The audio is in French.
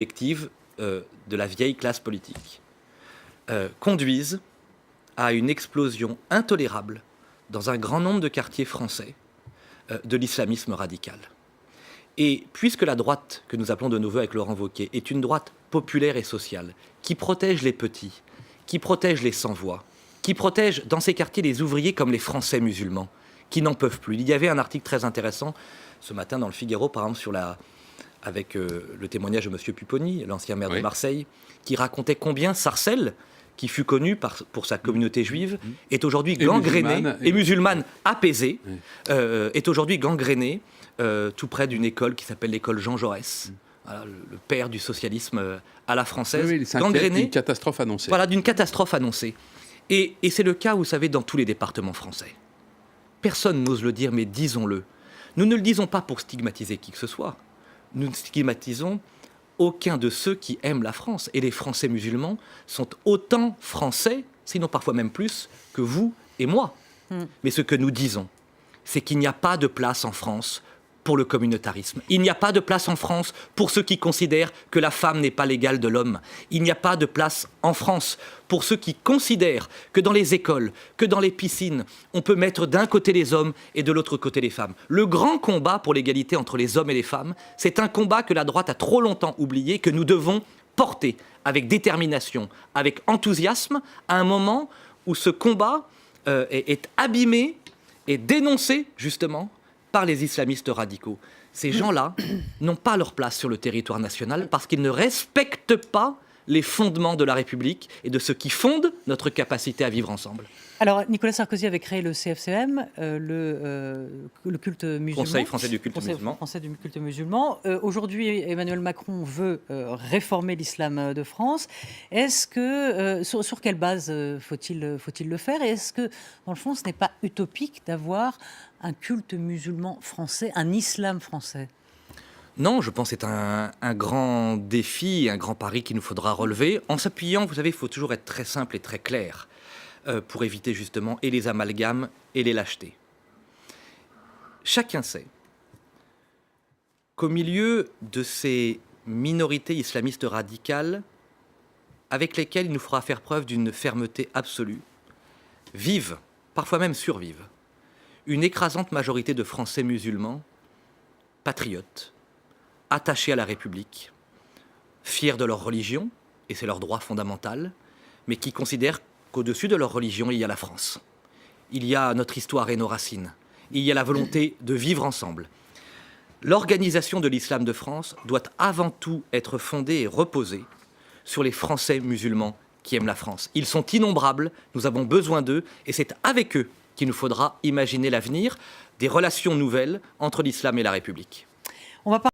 collectives de la vieille classe politique conduisent à une explosion intolérable dans un grand nombre de quartiers français de l'islamisme radical. Et puisque la droite, que nous appelons de nos voeux avec Laurent Wauquiez, est une droite populaire et sociale, qui protège les petits, qui protège les sans-voix, qui protège dans ces quartiers les ouvriers comme les Français musulmans, qui n'en peuvent plus. Il y avait un article très intéressant ce matin dans le Figaro, par exemple, avec le témoignage de M. Pupponi, l'ancien maire de Marseille, qui racontait combien Sarcelles, qui fut connu pour sa communauté juive, est aujourd'hui gangrénée, et musulmane apaisée, est aujourd'hui gangrénée tout près d'une école qui s'appelle l'école Jean Jaurès, voilà, le père du socialisme à la française, gangrénée. Une catastrophe annoncée. Voilà, d'une catastrophe annoncée. Et c'est le cas, vous savez, dans tous les départements français. Personne n'ose le dire, mais disons-le. Nous ne le disons pas pour stigmatiser qui que ce soit. Nous ne stigmatisons aucun de ceux qui aiment la France. Et les Français musulmans sont autant français, sinon parfois même plus, que vous et moi. Mais ce que nous disons, c'est qu'il n'y a pas de place en France pour le communautarisme. Il n'y a pas de place en France pour ceux qui considèrent que la femme n'est pas l'égale de l'homme. Il n'y a pas de place en France pour ceux qui considèrent que dans les écoles, que dans les piscines, on peut mettre d'un côté les hommes et de l'autre côté les femmes. Le grand combat pour l'égalité entre les hommes et les femmes, c'est un combat que la droite a trop longtemps oublié, que nous devons porter avec détermination, avec enthousiasme, à un moment où ce combat est abîmé et dénoncé, justement, par les islamistes radicaux. Ces gens-là n'ont pas leur place sur le territoire national parce qu'ils ne respectent pas les fondements de la République et de ce qui fonde notre capacité à vivre ensemble. Alors, Nicolas Sarkozy avait créé le CFCM, le culte musulman. Conseil français du culte musulman. Français du culte musulman. Aujourd'hui, Emmanuel Macron veut réformer l'islam de France. Est-ce que, sur quelle base faut-il le faire? Et est-ce que, dans le fond, ce n'est pas utopique d'avoir un culte musulman français, un islam français? Non, je pense que c'est un grand défi, un grand pari qu'il nous faudra relever. En s'appuyant, vous savez, il faut toujours être très simple et très clair pour éviter justement et les amalgames et les lâchetés. Chacun sait qu'au milieu de ces minorités islamistes radicales avec lesquelles il nous faudra faire preuve d'une fermeté absolue, vivent, parfois même survivent, une écrasante majorité de Français musulmans, patriotes, attachés à la République, fiers de leur religion, et c'est leur droit fondamental, mais qui considèrent qu'au-dessus de leur religion, il y a la France. Il y a notre histoire et nos racines. Il y a la volonté de vivre ensemble. L'organisation de l'islam de France doit avant tout être fondée et reposer sur les Français musulmans qui aiment la France. Ils sont innombrables, nous avons besoin d'eux, et c'est avec eux qu'il nous faudra imaginer l'avenir des relations nouvelles entre l'islam et la République. On va